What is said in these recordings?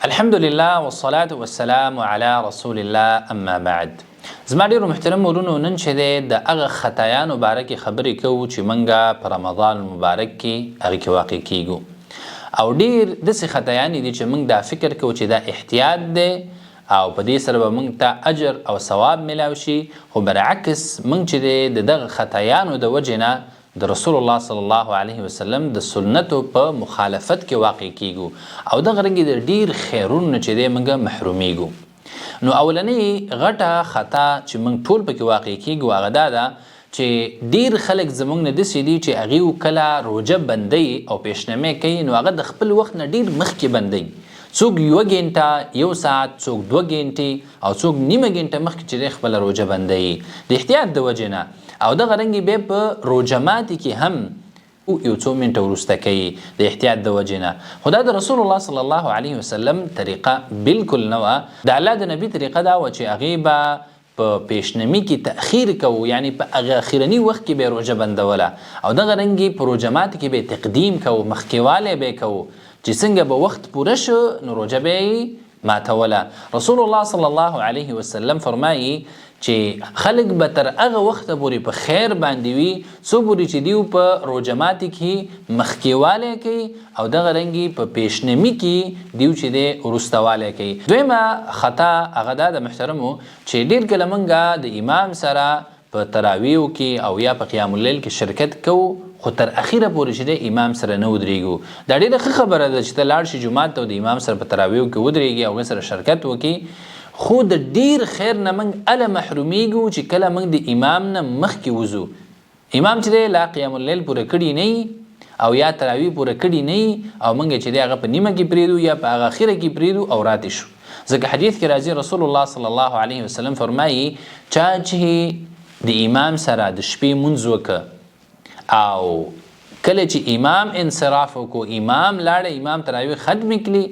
الحمد لله والصلاة والسلام على رسول الله اما بعد. زما ډیرو محترم ورونو، نن چې د هغه خطایانو باره کې خبرې کوو چې منګه په رمضان مبارک کې هغې کې واقع کیږو، او ډیر داسې خطایانې دي چې موږ دا فکر کوو چې دا احتیاط دی او په دې سره به موږ ته اجر او ثواب میلاو شي، خو برعکس موږ چې دی د دغه خطایانو د وجې نه د رسول الله صلی الله علیه وسلم د سنتو په مخالفت کې واقع کیږو، او دغه رنګې د ډیر خیرونو چې دی موږ محرومیږو. نو اولنۍ غټه خطا چې موږ ټول پکې واقع کیږو هغه دا ده چې ډیر خلک زموږ نه داسې دي چې هغې کله روژه بندوي او پیشنمې کوي، نو هغه د خپل وخت نه ډیر مخکې بندوي، څوک 1 ګنټه 1 ساعت، څوک 2 ګنټې او څوک نیمه ګنټه مخکې چې دی خپله روژه بندوي د احتیاط د وجې نه، او دغه رنګې بیا په روژه ماتې کې هم یو څو منټه وروسته کوي د احتیاط د وجې نه. خو دا د رسول الله صلی الله علیه وسلم طریقه بالکل نه وه. د الله د نبي طریقه دا وه چې هغې به په پیشنمي کې تأخیر کوو، یعنی په هغه اخرني وخت کې به یې روژه بندوله، او دغه رنګې په روژه ماتې کې به یې تقدیم کوو، مخکېوالی به یې کوو چې څنګه به وخت پوره شو نو روژه به یې ماتوله. رسول الله صلی الله علیه وسلم فرمایي چې خلک به تر هغه وخته پورې په خیر باندې وي څو پورې چې دیو په روژه ماتې کې مخکېوالی کوي او دغه رنګې په پیشنمي کې دیو چې دی وروستوالی کوي. دویمه خطا هغه دا د محترمو چې ډېر کله موږ د امام سره په تراویحو کې او یا په قیام اللیل کې شرکت کوو، خو تر اخیره پورې چې دی امام سره نه ودرېږو. دا ډېره ښه خبره ده چې ته لاړ شي جومات ته او د امام سره په تراویحو کې ودرېږي او هغې سره شرکت وکړي، خو د ډیر خیر نه موږ اله محرومیږو چې کله موږ د امام نه مخکې وځو. امام چې دی لا قیام اللیل پوره کړي نه او یا تراویح پوره کړي نه او موږ چې دی هغه په نیمه کې پرېږدو یا په هغه اخره کې پرېږدو او راتې شو. ځکه حدیث کې راځي رسول الله صلی الله علیه وسلم فرمایي چا چې د امام سره د شپې مونځ وکړه او کله چې امام انصراف وکړو، امام لاړه، امام تراویح ختم کړي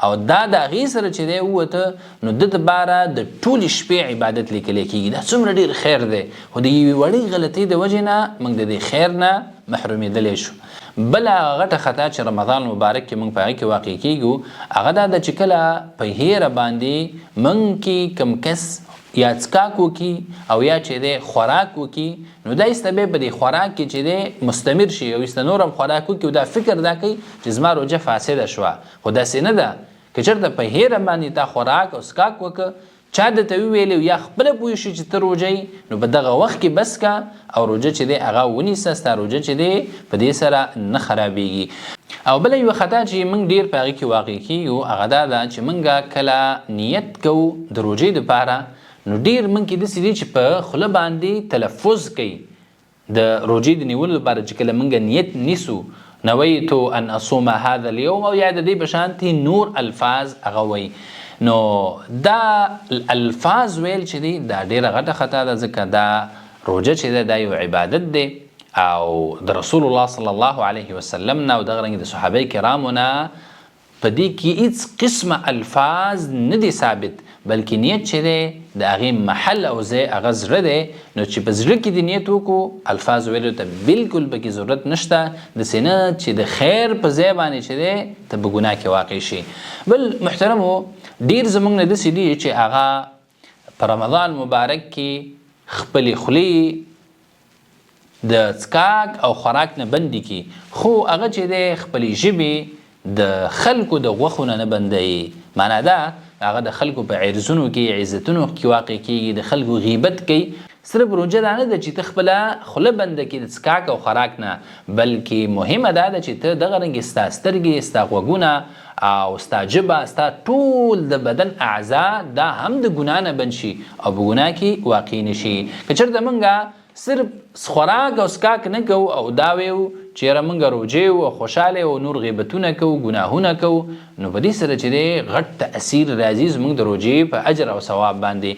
او دا د هغې سره چې دی ووته، نو ده دپاره د ټولې شپې عبادت لیکلی کېږي. دا څومره ډېر خیر دی، خو د یوې وړې غلطۍ د وجې نه موږ د دې خیر نه محرومېدلی شو. بله غټه خطا چې رمضان مبارک کې موږ په هغې کې واقع کېږو هغه دا ده چې کله په هیره باندې موږ کې کم کس یا څکاک وکړي او یا چې دی خوراک وکړي، نو دا ایسته بیا په دې خوراک کې چې دی مستمر شي او ایسته نور هم خوراک وکړي او دا فکر دا کوي چې زما روژه فاسده شوه، خو داسې نه ده. که چېرته په هیره باندې تا خوراک او څکاک وکړه، چا درته وویلی یا خپله پوه شي چې ته روژه یې، نو په دغه وخت کې بس کا او روژه چې دی هغه ونیسه، ستا روژه چې دی په دې سره نه خرابېږي. او بله یوه خطا چې موږ ډېر په هغې کې واقع کېږو هغه دا ده چې موږ کله نیت کوو د روژې دپاره، نو ډېر موږ کې داسې دي چې په خوله باندې تلفظ کوي د روژې د نیولو لپاره، چې کله موږ نیت نیسو نویت ان اصوم هذا اليوم او یا د دې په شانتې نور الفاظ هغه وایي، نو دا الفاظ ویل چې دی دا ډېره غټه خطا ده، ځکه دا روژه چې ده دا یو عبادت دی او د رسول الله صلی الله علیه وسلم نه او دغه رنګې د صحابه کرامو نه په دې کې هېڅ قسمه الفاظ نه دي ثابت، بلکې نیت چې دی د هغې محل او ځای هغه زړه دی، نو چې په زړه کې د نیت وکړو الفاظ ویلو ته بالکل پکې ضرورت نشته، داسې نه چې د خیر په ځای باندې چې دی ته په ګناه کې واقع شي. بل محترمو ډېر زموږ نه داسې دي چې هغه په رمضان مبارک کې خپلې خولې د څکاک او خوراک نه بندي کړي، خو هغه چې دی خپلې ژبې د خلکو د غوښو نه بندوي. معنا ده هغه د خلکو په عرضونو کې عزتونو کې واقع کېږي، د خلکو غیبت کوي. صرف روژه دا نه ده چې ته خپله خوله بنده کړي د څکاک او خوراک نه، بلکې مهمه دا ده چې ته دغه رنګې ستا سترګې، ستا غوږونه او ستا ژبه، ستا ټول د بدن اعضا دا هم د ګناه نه بند شي او په ګناه کې واقع نه شي. که چېرته موږ صرف خوراک او څکاک نه کوو او دا ویو چې یاره موږ روژه یو او خوشحاله او نور غیبتونه کوو، ګناهونه کوو، نو په دې سره چې دی غټ تاثیر راځي زموږ د روژې په اجر او ثواب باندې.